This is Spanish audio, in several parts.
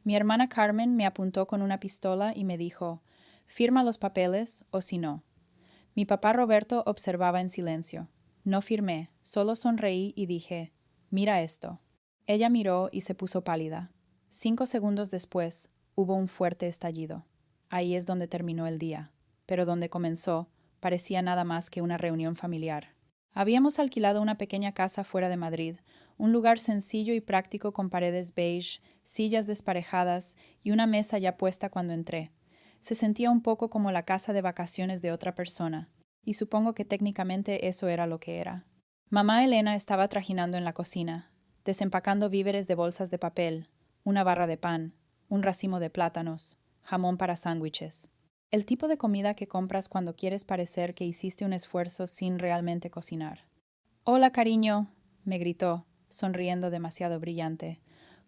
Mi hermana Carmen me apuntó con una pistola y me dijo, «Firma los papeles o si no». Mi papá Roberto observaba en silencio. No firmé, solo sonreí y dije, «Mira esto». Ella miró y se puso pálida. 5 segundos después, hubo un fuerte estallido. Ahí es donde terminó el día. Pero donde comenzó, parecía nada más que una reunión familiar. Habíamos alquilado una pequeña casa fuera de Madrid, un lugar sencillo y práctico con paredes beige, sillas desparejadas y una mesa ya puesta cuando entré. Se sentía un poco como la casa de vacaciones de otra persona, y supongo que técnicamente eso era lo que era. Mamá Elena estaba trajinando en la cocina, desempacando víveres de bolsas de papel, una barra de pan, un racimo de plátanos, jamón para sándwiches. El tipo de comida que compras cuando quieres parecer que hiciste un esfuerzo sin realmente cocinar. «Hola, cariño», me gritó, sonriendo demasiado brillante,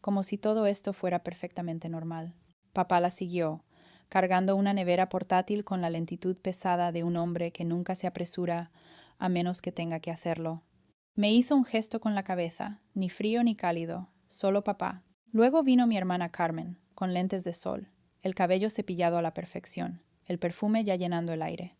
como si todo esto fuera perfectamente normal. Papá la siguió, cargando una nevera portátil con la lentitud pesada de un hombre que nunca se apresura a menos que tenga que hacerlo. Me hizo un gesto con la cabeza, ni frío ni cálido, solo papá. Luego vino mi hermana Carmen, con lentes de sol, el cabello cepillado a la perfección, el perfume ya llenando el aire.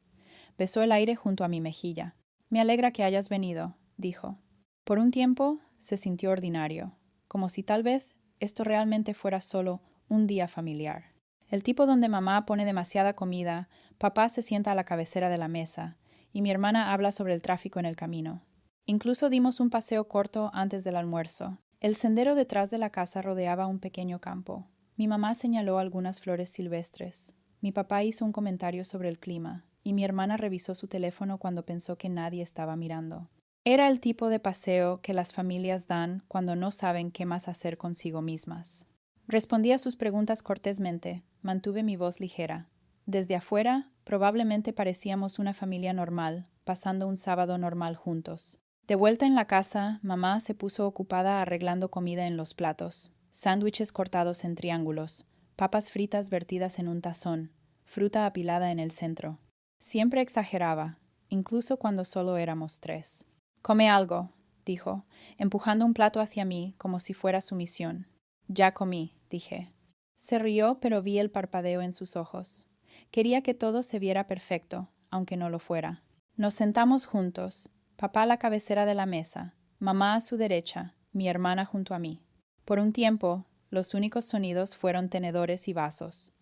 Besó el aire junto a mi mejilla. «Me alegra que hayas venido», dijo. Por un tiempo se sintió ordinario, como si tal vez esto realmente fuera solo un día familiar. El tipo donde mamá pone demasiada comida, papá se sienta a la cabecera de la mesa, y mi hermana habla sobre el tráfico en el camino. Incluso dimos un paseo corto antes del almuerzo. El sendero detrás de la casa rodeaba un pequeño campo. Mi mamá señaló algunas flores silvestres. Mi papá hizo un comentario sobre el clima, y mi hermana revisó su teléfono cuando pensó que nadie estaba mirando. Era el tipo de paseo que las familias dan cuando no saben qué más hacer consigo mismas. Respondí a sus preguntas cortésmente, mantuve mi voz ligera. Desde afuera, probablemente parecíamos una familia normal, pasando un sábado normal juntos. De vuelta en la casa, mamá se puso ocupada arreglando comida en los platos, sándwiches cortados en triángulos, papas fritas vertidas en un tazón, fruta apilada en el centro. Siempre exageraba, incluso cuando solo éramos 3. «Come algo», dijo, empujando un plato hacia mí como si fuera su misión. «Ya comí», dije. Se rió, pero vi el parpadeo en sus ojos. Quería que todo se viera perfecto, aunque no lo fuera. Nos sentamos juntos, papá a la cabecera de la mesa, mamá a su derecha, mi hermana junto a mí. Por un tiempo, los únicos sonidos fueron tenedores y vasos.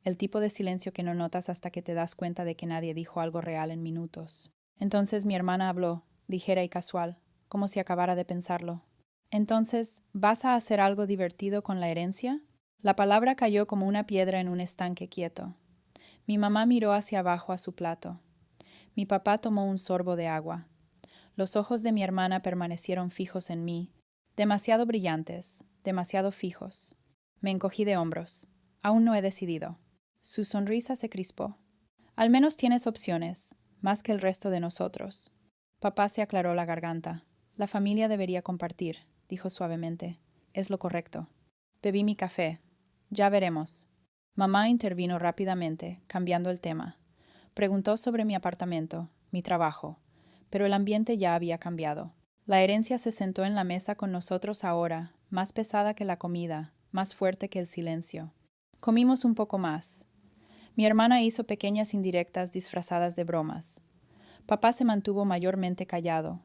El tipo de silencio que no notas hasta que te das cuenta de que nadie dijo algo real en minutos. Entonces mi hermana habló, ligera y casual, como si acabara de pensarlo. «Entonces, ¿vas a hacer algo divertido con la herencia?» La palabra cayó como una piedra en un estanque quieto. Mi mamá miró hacia abajo a su plato. Mi papá tomó un sorbo de agua. Los ojos de mi hermana permanecieron fijos en mí, demasiado brillantes, demasiado fijos. Me encogí de hombros. Aún no he decidido. Su sonrisa se crispó. «Al menos tienes opciones, más que el resto de nosotros». Papá se aclaró la garganta. «La familia debería compartir», dijo suavemente. «Es lo correcto». Bebí mi café. «Ya veremos». Mamá intervino rápidamente, cambiando el tema. Preguntó sobre mi apartamento, mi trabajo, pero el ambiente ya había cambiado. La herencia se sentó en la mesa con nosotros ahora, más pesada que la comida, más fuerte que el silencio. Comimos un poco más. Mi hermana hizo pequeñas indirectas disfrazadas de bromas. Papá se mantuvo mayormente callado.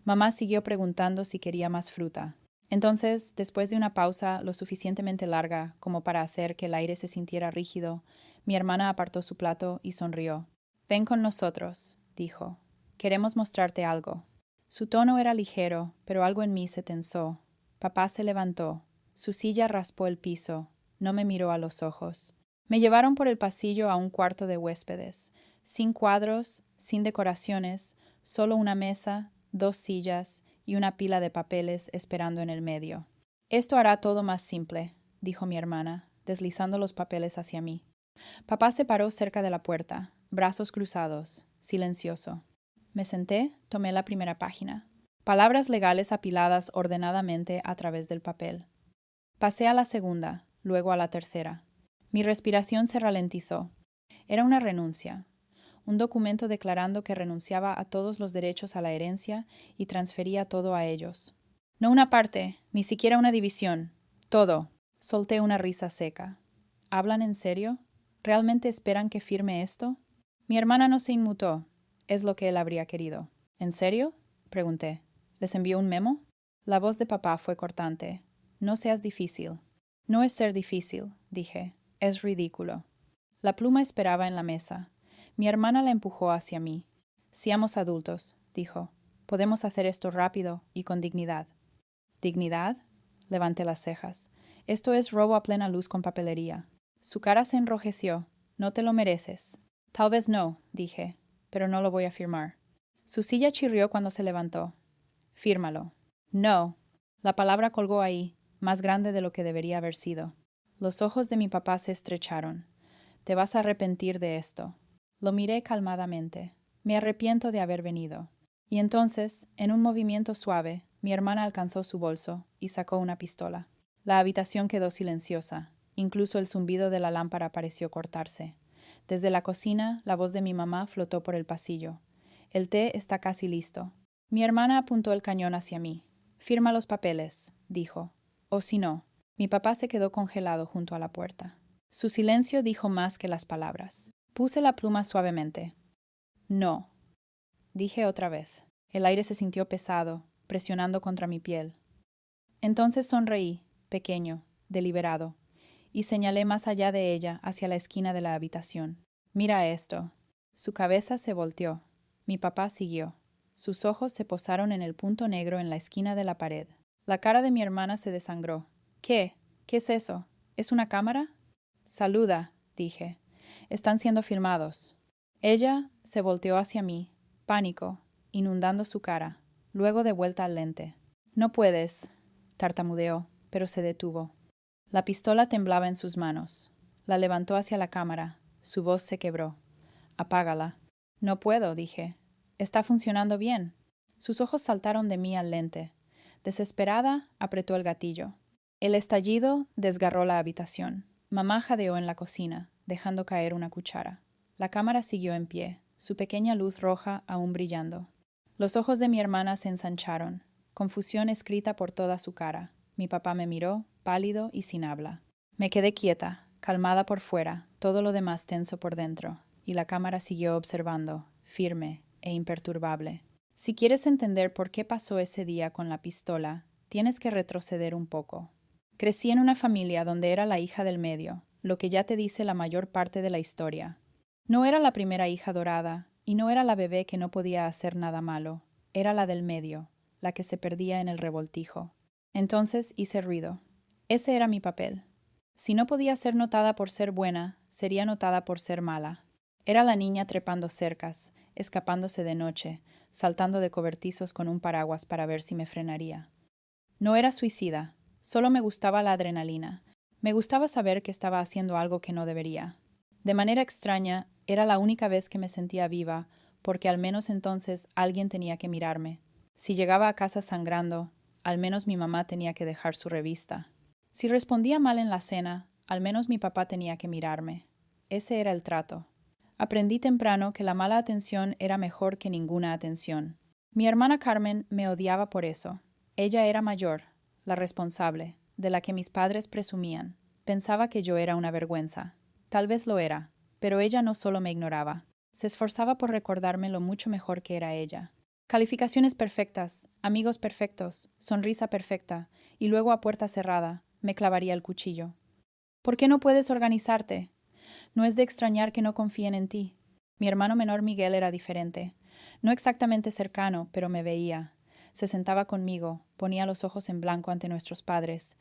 Mamá siguió preguntando si quería más fruta. Entonces, después de una pausa lo suficientemente larga como para hacer que el aire se sintiera rígido, mi hermana apartó su plato y sonrió. «Ven con nosotros», dijo. «Queremos mostrarte algo». Su tono era ligero, pero algo en mí se tensó. Papá se levantó. Su silla raspó el piso. No me miró a los ojos. Me llevaron por el pasillo a un cuarto de huéspedes, sin cuadros, sin decoraciones, solo una mesa, 2 sillas y una pila de papeles esperando en el medio. «Esto hará todo más simple», dijo mi hermana, deslizando los papeles hacia mí. Papá se paró cerca de la puerta, brazos cruzados, silencioso. Me senté, tomé la primera página. Palabras legales apiladas ordenadamente a través del papel. Pasé a la segunda, luego a la tercera. Mi respiración se ralentizó. Era una renuncia. Un documento declarando que renunciaba a todos los derechos a la herencia y transfería todo a ellos. No una parte, ni siquiera una división. Todo. Solté una risa seca. ¿Hablan en serio? ¿Realmente esperan que firme esto? Mi hermana no se inmutó. Es lo que él habría querido. ¿En serio? Pregunté. ¿Les envió un memo? La voz de papá fue cortante. No seas difícil. No es ser difícil, dije. Es ridículo. La pluma esperaba en la mesa. Mi hermana la empujó hacia mí. Seamos adultos, dijo. Podemos hacer esto rápido y con dignidad. ¿Dignidad? Levanté las cejas. Esto es robo a plena luz con papelería. Su cara se enrojeció. No te lo mereces. Tal vez no, dije, pero no lo voy a firmar. Su silla chirrió cuando se levantó. Fírmalo. No. La palabra colgó ahí, más grande de lo que debería haber sido. Los ojos de mi papá se estrecharon. Te vas a arrepentir de esto. Lo miré calmadamente. Me arrepiento de haber venido. Y entonces, en un movimiento suave, mi hermana alcanzó su bolso y sacó una pistola. La habitación quedó silenciosa. Incluso el zumbido de la lámpara pareció cortarse. Desde la cocina, la voz de mi mamá flotó por el pasillo. El té está casi listo. Mi hermana apuntó el cañón hacia mí. Firma los papeles, dijo. O si no. Mi papá se quedó congelado junto a la puerta. Su silencio dijo más que las palabras. Puse la pluma suavemente. No. Dije otra vez. El aire se sintió pesado, presionando contra mi piel. Entonces sonreí, pequeño, deliberado, y señalé más allá de ella hacia la esquina de la habitación. Mira esto. Su cabeza se volteó. Mi papá siguió. Sus ojos se posaron en el punto negro en la esquina de la pared. La cara de mi hermana se desangró. ¿Qué? ¿Qué es eso? ¿Es una cámara? Saluda, dije. Están siendo filmados. Ella se volteó hacia mí, pánico, inundando su cara, luego de vuelta al lente. No puedes, tartamudeó, pero se detuvo. La pistola temblaba en sus manos. La levantó hacia la cámara. Su voz se quebró. Apágala. No puedo, dije. Está funcionando bien. Sus ojos saltaron de mí al lente. Desesperada, apretó el gatillo. El estallido desgarró la habitación. Mamá jadeó en la cocina, dejando caer una cuchara. La cámara siguió en pie, su pequeña luz roja aún brillando. Los ojos de mi hermana se ensancharon, confusión escrita por toda su cara. Mi papá me miró, pálido y sin habla. Me quedé quieta, calmada por fuera, todo lo demás tenso por dentro, y la cámara siguió observando, firme e imperturbable. Si quieres entender por qué pasó ese día con la pistola, tienes que retroceder un poco. Crecí en una familia donde era la hija del medio, lo que ya te dice la mayor parte de la historia. No era la primera hija dorada, y no era la bebé que no podía hacer nada malo, era la del medio, la que se perdía en el revoltijo. Entonces hice ruido. Ese era mi papel. Si no podía ser notada por ser buena, sería notada por ser mala. Era la niña trepando cercas, escapándose de noche, saltando de cobertizos con un paraguas para ver si me frenaría. No era suicida, solo me gustaba la adrenalina. Me gustaba saber que estaba haciendo algo que no debería. De manera extraña, era la única vez que me sentía viva, porque al menos entonces alguien tenía que mirarme. Si llegaba a casa sangrando, al menos mi mamá tenía que dejar su revista. Si respondía mal en la cena, al menos mi papá tenía que mirarme. Ese era el trato. Aprendí temprano que la mala atención era mejor que ninguna atención. Mi hermana Carmen me odiaba por eso. Ella era mayor, la responsable, de la que mis padres presumían. Pensaba que yo era una vergüenza. Tal vez lo era, pero ella no solo me ignoraba. Se esforzaba por recordarme lo mucho mejor que era ella. Calificaciones perfectas, amigos perfectos, sonrisa perfecta, y luego a puerta cerrada, me clavaría el cuchillo. ¿Por qué no puedes organizarte? No es de extrañar que no confíen en ti. Mi hermano menor Miguel era diferente. No exactamente cercano, pero me veía. Se sentaba conmigo, ponía los ojos en blanco ante nuestros padres,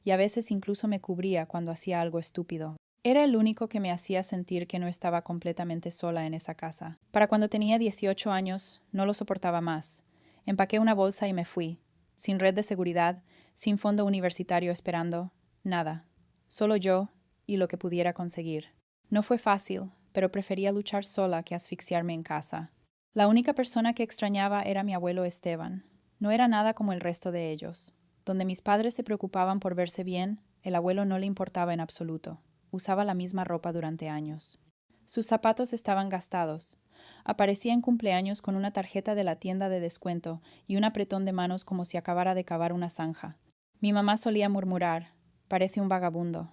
y a veces incluso me cubría cuando hacía algo estúpido. Era el único que me hacía sentir que no estaba completamente sola en esa casa. Para cuando tenía 18 años, no lo soportaba más. Empaqué una bolsa y me fui. Sin red de seguridad, sin fondo universitario esperando, nada. Solo yo y lo que pudiera conseguir. No fue fácil, pero prefería luchar sola que asfixiarme en casa. La única persona que extrañaba era mi abuelo Esteban. No era nada como el resto de ellos. Donde mis padres se preocupaban por verse bien, el abuelo no le importaba en absoluto. Usaba la misma ropa durante años. Sus zapatos estaban gastados. Aparecía en cumpleaños con una tarjeta de la tienda de descuento y un apretón de manos como si acabara de cavar una zanja. Mi mamá solía murmurar: Parece un vagabundo.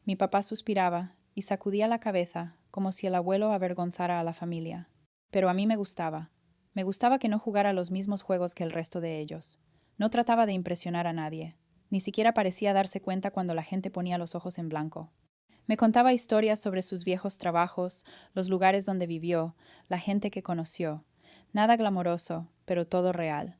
Mi papá suspiraba y sacudía la cabeza como si el abuelo avergonzara a la familia. Pero a mí me gustaba. Me gustaba que no jugara los mismos juegos que el resto de ellos. No trataba de impresionar a nadie. Ni siquiera parecía darse cuenta cuando la gente ponía los ojos en blanco. Me contaba historias sobre sus viejos trabajos, los lugares donde vivió, la gente que conoció. Nada glamoroso, pero todo real.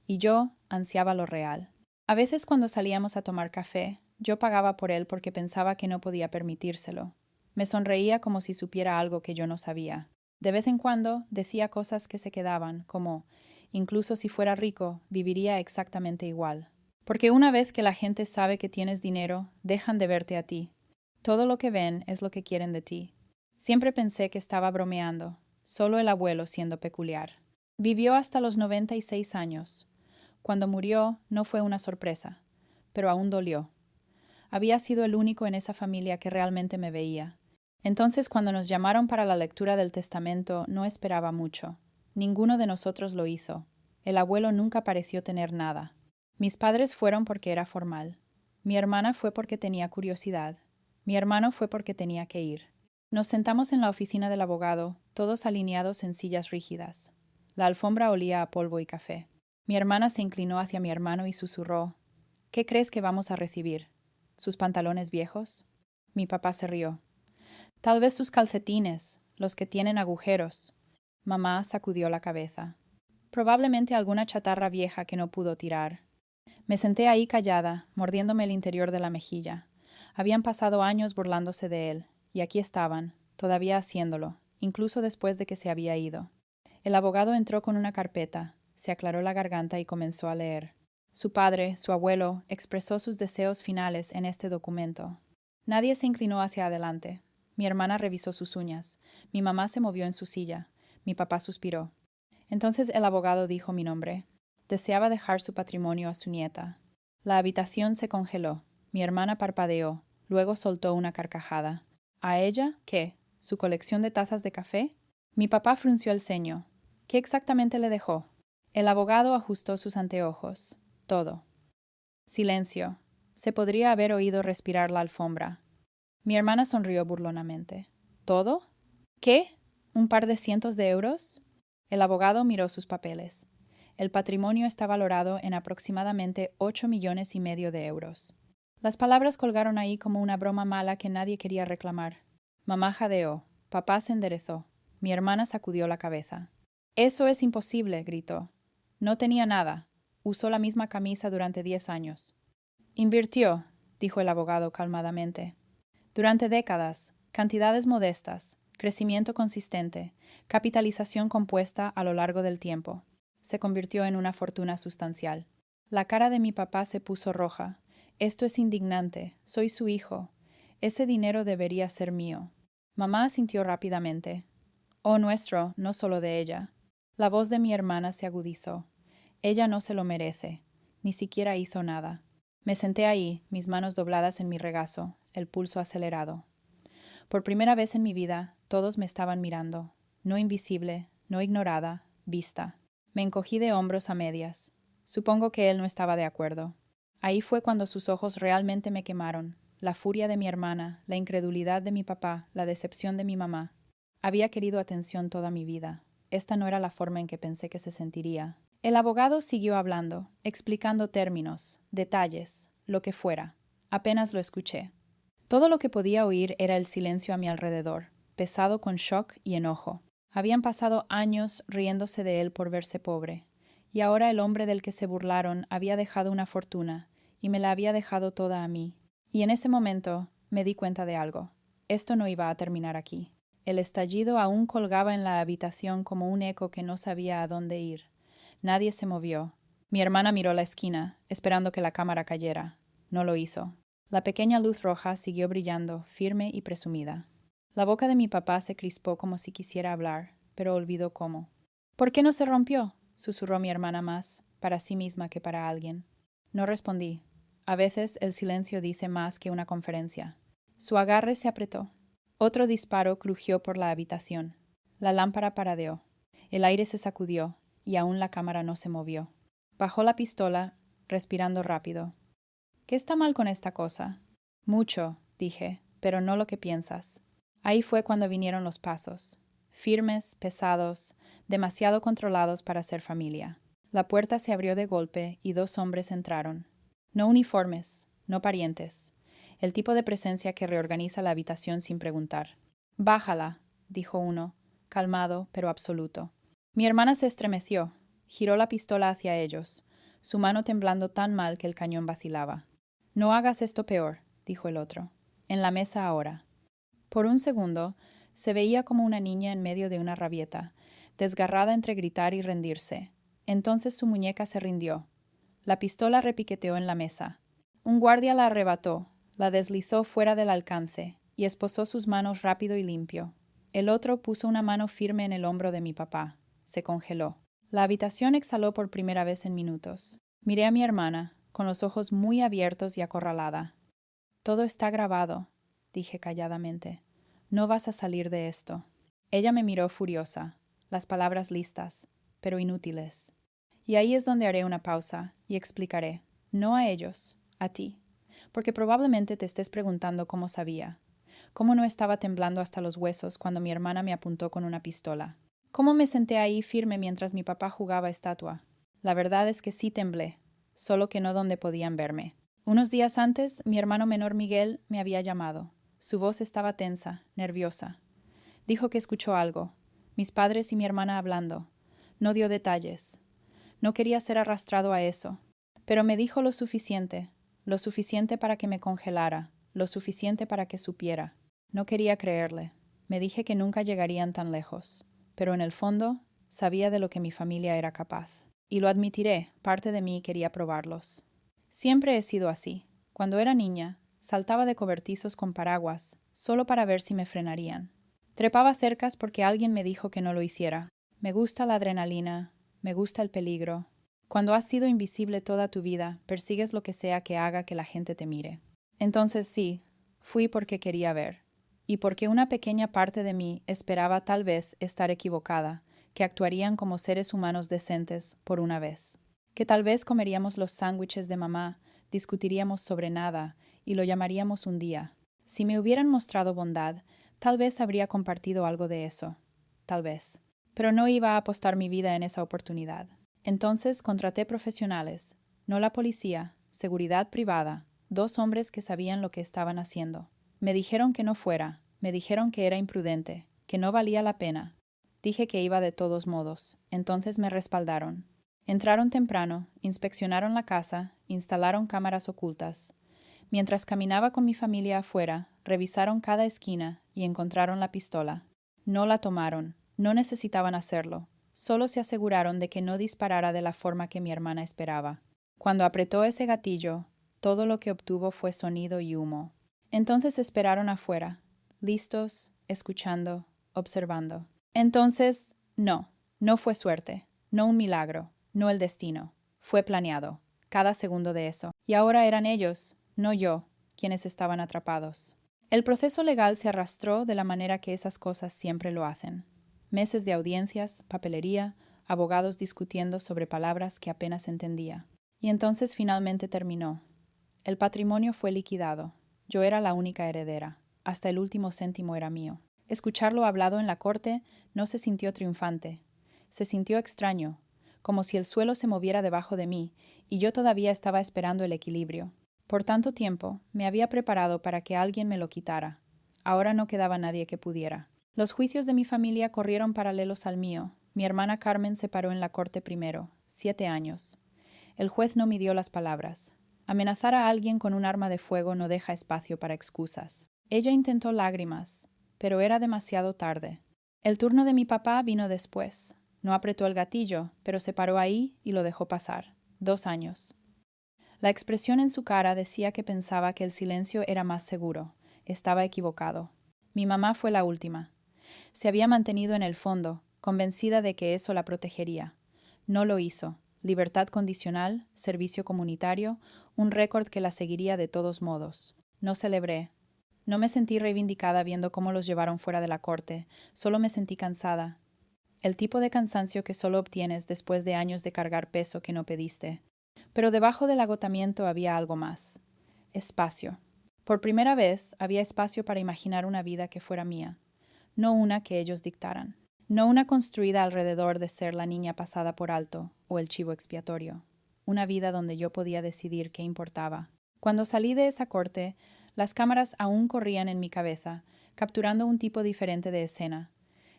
Y yo ansiaba lo real. A veces cuando salíamos a tomar café, yo pagaba por él porque pensaba que no podía permitírselo. Me sonreía como si supiera algo que yo no sabía. De vez en cuando decía cosas que se quedaban, como, incluso si fuera rico, viviría exactamente igual. Porque una vez que la gente sabe que tienes dinero, dejan de verte a ti. Todo lo que ven es lo que quieren de ti. Siempre pensé que estaba bromeando, solo el abuelo siendo peculiar. Vivió hasta los 96 años. Cuando murió no fue una sorpresa, pero aún dolió. Había sido el único en esa familia que realmente me veía. Entonces, cuando nos llamaron para la lectura del testamento, no esperaba mucho. Ninguno de nosotros lo hizo. El abuelo nunca pareció tener nada. Mis padres fueron porque era formal. Mi hermana fue porque tenía curiosidad. Mi hermano fue porque tenía que ir. Nos sentamos en la oficina del abogado, todos alineados en sillas rígidas. La alfombra olía a polvo y café. Mi hermana se inclinó hacia mi hermano y susurró: «¿Qué crees que vamos a recibir? ¿Sus pantalones viejos?» Mi papá se rió. «Tal vez sus calcetines, los que tienen agujeros». Mamá sacudió la cabeza. «Probablemente alguna chatarra vieja que no pudo tirar». Me senté ahí callada, mordiéndome el interior de la mejilla. Habían pasado años burlándose de él, y aquí estaban, todavía haciéndolo, incluso después de que se había ido. El abogado entró con una carpeta, se aclaró la garganta y comenzó a leer. Su padre, su abuelo, expresó sus deseos finales en este documento. Nadie se inclinó hacia adelante. Mi hermana revisó sus uñas. Mi mamá se movió en su silla. Mi papá suspiró. Entonces el abogado dijo mi nombre. Deseaba dejar su patrimonio a su nieta. La habitación se congeló. Mi hermana parpadeó. Luego soltó una carcajada. ¿A ella? ¿Qué? ¿Su colección de tazas de café? Mi papá frunció el ceño. ¿Qué exactamente le dejó? El abogado ajustó sus anteojos. Todo. Silencio. Se podría haber oído respirar la alfombra. Mi hermana sonrió burlonamente. ¿Todo? ¿Qué? ¿Un par de cientos de euros? El abogado miró sus papeles. El patrimonio está valorado en aproximadamente 8,5 millones de euros. Las palabras colgaron ahí como una broma mala que nadie quería reclamar. Mamá jadeó. Papá se enderezó. Mi hermana sacudió la cabeza. «Eso es imposible», gritó. «No tenía nada. Usó la misma camisa durante 10 años». «Invirtió», dijo el abogado calmadamente. «Durante décadas, cantidades modestas, crecimiento consistente, capitalización compuesta a lo largo del tiempo. Se convirtió en una fortuna sustancial». La cara de mi papá se puso roja. «Esto es indignante. Soy su hijo. Ese dinero debería ser mío». Mamá asintió rápidamente. «Oh, nuestro, no solo de ella». La voz de mi hermana se agudizó. «Ella no se lo merece. Ni siquiera hizo nada». Me senté ahí, mis manos dobladas en mi regazo, el pulso acelerado. Por primera vez en mi vida, todos me estaban mirando. No invisible, no ignorada, vista. Me encogí de hombros a medias. Supongo que él no estaba de acuerdo. Ahí fue cuando sus ojos realmente me quemaron. La furia de mi hermana, la incredulidad de mi papá, la decepción de mi mamá. Había querido atención toda mi vida. Esta no era la forma en que pensé que se sentiría. El abogado siguió hablando, explicando términos, detalles, lo que fuera. Apenas lo escuché. Todo lo que podía oír era el silencio a mi alrededor, pesado con shock y enojo. Habían pasado años riéndose de él por verse pobre, y ahora el hombre del que se burlaron había dejado una fortuna, y me la había dejado toda a mí. Y en ese momento me di cuenta de algo. Esto no iba a terminar aquí. El estallido aún colgaba en la habitación como un eco que no sabía a dónde ir. Nadie se movió. Mi hermana miró la esquina, esperando que la cámara cayera. No lo hizo. La pequeña luz roja siguió brillando, firme y presumida. La boca de mi papá se crispó como si quisiera hablar, pero olvidó cómo. «¿Por qué no se rompió?», susurró mi hermana más, para sí misma que para alguien. No respondí. A veces el silencio dice más que una conferencia. Su agarre se apretó. Otro disparo crujió por la habitación. La lámpara paradeó. El aire se sacudió, y aún la cámara no se movió. Bajó la pistola, respirando rápido. ¿Qué está mal con esta cosa? Mucho, dije, pero no lo que piensas. Ahí fue cuando vinieron los pasos. Firmes, pesados, demasiado controlados para ser familia. La puerta se abrió de golpe y 2 hombres entraron. No uniformes, no parientes. El tipo de presencia que reorganiza la habitación sin preguntar. Bájala, dijo uno, calmado pero absoluto. Mi hermana se estremeció, giró la pistola hacia ellos, su mano temblando tan mal que el cañón vacilaba. No hagas esto peor, dijo el otro. En la mesa ahora. Por un segundo, se veía como una niña en medio de una rabieta, desgarrada entre gritar y rendirse. Entonces su muñeca se rindió. La pistola repiqueteó en la mesa. Un guardia la arrebató, la deslizó fuera del alcance y esposó sus manos rápido y limpio. El otro puso una mano firme en el hombro de mi papá. Se congeló. La habitación exhaló por primera vez en minutos. Miré a mi hermana, con los ojos muy abiertos y acorralada. Todo está grabado, dije calladamente. No vas a salir de esto. Ella me miró furiosa, las palabras listas, pero inútiles. Y ahí es donde haré una pausa y explicaré, no a ellos, a ti, porque probablemente te estés preguntando cómo sabía, cómo no estaba temblando hasta los huesos cuando mi hermana me apuntó con una pistola, cómo me senté ahí firme mientras mi papá jugaba estatua. La verdad es que sí temblé, solo que no donde podían verme. Unos días antes, mi hermano menor Miguel me había llamado. Su voz estaba tensa, nerviosa. Dijo que escuchó algo, mis padres y mi hermana hablando. No dio detalles. No quería ser arrastrado a eso, pero me dijo lo suficiente para que me congelara, lo suficiente para que supiera. No quería creerle. Me dije que nunca llegarían tan lejos, pero en el fondo sabía de lo que mi familia era capaz. Y lo admitiré, parte de mí quería probarlos. Siempre he sido así. Cuando era niña, saltaba de cobertizos con paraguas, solo para ver si me frenarían. Trepaba cercas porque alguien me dijo que no lo hiciera. Me gusta la adrenalina, me gusta el peligro. Cuando has sido invisible toda tu vida, persigues lo que sea que haga que la gente te mire. Entonces sí, fui porque quería ver. Y porque una pequeña parte de mí esperaba tal vez estar equivocada, que actuarían como seres humanos decentes por una vez. Que tal vez comeríamos los sándwiches de mamá, discutiríamos sobre nada y lo llamaríamos un día. Si me hubieran mostrado bondad, tal vez habría compartido algo de eso. Tal vez. Pero no iba a apostar mi vida en esa oportunidad. Entonces contraté profesionales, no la policía, seguridad privada, 2 hombres que sabían lo que estaban haciendo. Me dijeron que no fuera, me dijeron que era imprudente, que no valía la pena. Dije que iba de todos modos, entonces me respaldaron. Entraron temprano, inspeccionaron la casa, instalaron cámaras ocultas. Mientras caminaba con mi familia afuera, revisaron cada esquina y encontraron la pistola. No la tomaron, no necesitaban hacerlo. Solo se aseguraron de que no disparara de la forma que mi hermana esperaba. Cuando apretó ese gatillo, todo lo que obtuvo fue sonido y humo. Entonces esperaron afuera, listos, escuchando, observando. Entonces, no fue suerte, no un milagro, no el destino. Fue planeado, cada segundo de eso. Y ahora eran ellos, no yo, quienes estaban atrapados. El proceso legal se arrastró de la manera que esas cosas siempre lo hacen. Meses de audiencias, papelería, abogados discutiendo sobre palabras que apenas entendía. Y entonces finalmente terminó. El patrimonio fue liquidado. Yo era la única heredera. Hasta el último céntimo era mío. Escucharlo hablado en la corte no se sintió triunfante. Se sintió extraño, como si el suelo se moviera debajo de mí y yo todavía estaba esperando el equilibrio. Por tanto tiempo me había preparado para que alguien me lo quitara. Ahora no quedaba nadie que pudiera. Los juicios de mi familia corrieron paralelos al mío. Mi hermana Carmen se paró en la corte primero, 7 años. El juez no midió las palabras. Amenazar a alguien con un arma de fuego no deja espacio para excusas. Ella intentó lágrimas, pero era demasiado tarde. El turno de mi papá vino después. No apretó el gatillo, pero se paró ahí y lo dejó pasar. 2 años. La expresión en su cara decía que pensaba que el silencio era más seguro. Estaba equivocado. Mi mamá fue la última. Se había mantenido en el fondo, convencida de que eso la protegería. No lo hizo. Libertad condicional, servicio comunitario, un récord que la seguiría de todos modos. No celebré. No me sentí reivindicada viendo cómo los llevaron fuera de la corte. Solo me sentí cansada. El tipo de cansancio que solo obtienes después de años de cargar peso que no pediste. Pero debajo del agotamiento había algo más. espacio. Por primera vez había espacio para imaginar una vida que fuera mía, no una que ellos dictaran, no una construida alrededor de ser la niña pasada por alto o el chivo expiatorio, una vida donde yo podía decidir qué importaba. Cuando salí de esa corte, las cámaras aún corrían en mi cabeza, capturando un tipo diferente de escena.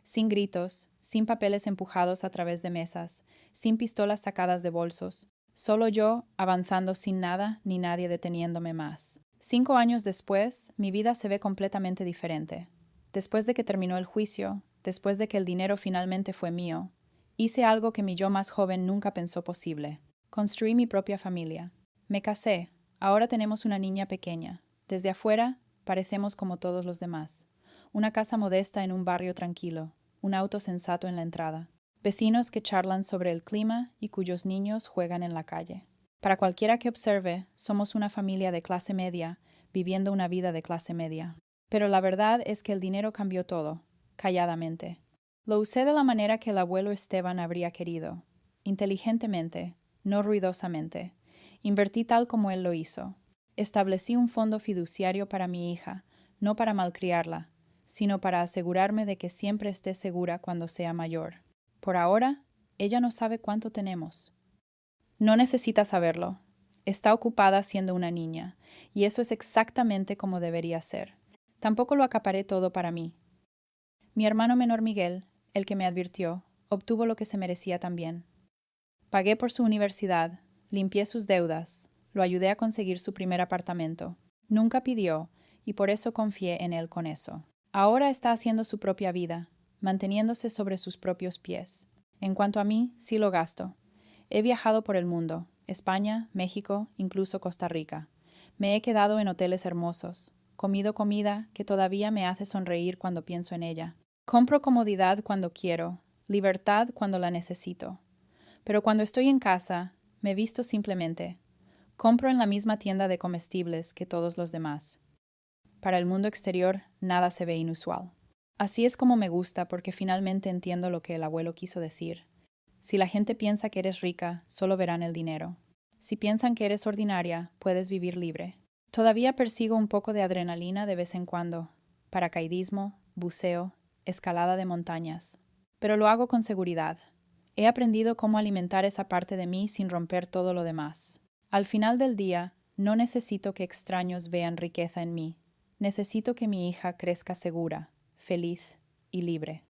Sin gritos, sin papeles empujados a través de mesas, sin pistolas sacadas de bolsos, solo yo avanzando sin nada ni nadie deteniéndome más. 5 años después, mi vida se ve completamente diferente. Después de que terminó el juicio, después de que el dinero finalmente fue mío, hice algo que mi yo más joven nunca pensó posible. Construí mi propia familia. Me casé. Ahora tenemos una niña pequeña. Desde afuera, parecemos como todos los demás. Una casa modesta en un barrio tranquilo, un auto sensato en la entrada, vecinos que charlan sobre el clima y cuyos niños juegan en la calle. Para cualquiera que observe, somos una familia de clase media, viviendo una vida de clase media. Pero la verdad es que el dinero cambió todo, calladamente. Lo usé de la manera que el abuelo Esteban habría querido, inteligentemente, no ruidosamente. Invertí tal como él lo hizo. Establecí un fondo fiduciario para mi hija, no para malcriarla, sino para asegurarme de que siempre esté segura cuando sea mayor. Por ahora, ella no sabe cuánto tenemos. No necesita saberlo. Está ocupada siendo una niña, y eso es exactamente como debería ser. Tampoco lo acaparé todo para mí. Mi hermano menor Miguel, el que me advirtió, obtuvo lo que se merecía también. Pagué por su universidad, limpié sus deudas, lo ayudé a conseguir su primer apartamento. Nunca pidió, y por eso confié en él con eso. Ahora está haciendo su propia vida, manteniéndose sobre sus propios pies. En cuanto a mí, sí lo gasto. He viajado por el mundo, España, México, incluso Costa Rica. Me he quedado en hoteles hermosos, comido comida que todavía me hace sonreír cuando pienso en ella. Compro comodidad cuando quiero, libertad cuando la necesito. Pero cuando estoy en casa, me visto simplemente. Compro en la misma tienda de comestibles que todos los demás. Para el mundo exterior, nada se ve inusual. Así es como me gusta porque finalmente entiendo lo que el abuelo quiso decir. Si la gente piensa que eres rica, solo verán el dinero. Si piensan que eres ordinaria, puedes vivir libre. Todavía persigo un poco de adrenalina de vez en cuando. Paracaidismo, buceo, escalada de montañas. Pero lo hago con seguridad. He aprendido cómo alimentar esa parte de mí sin romper todo lo demás. Al final del día, no necesito que extraños vean riqueza en mí. Necesito que mi hija crezca segura, feliz y libre.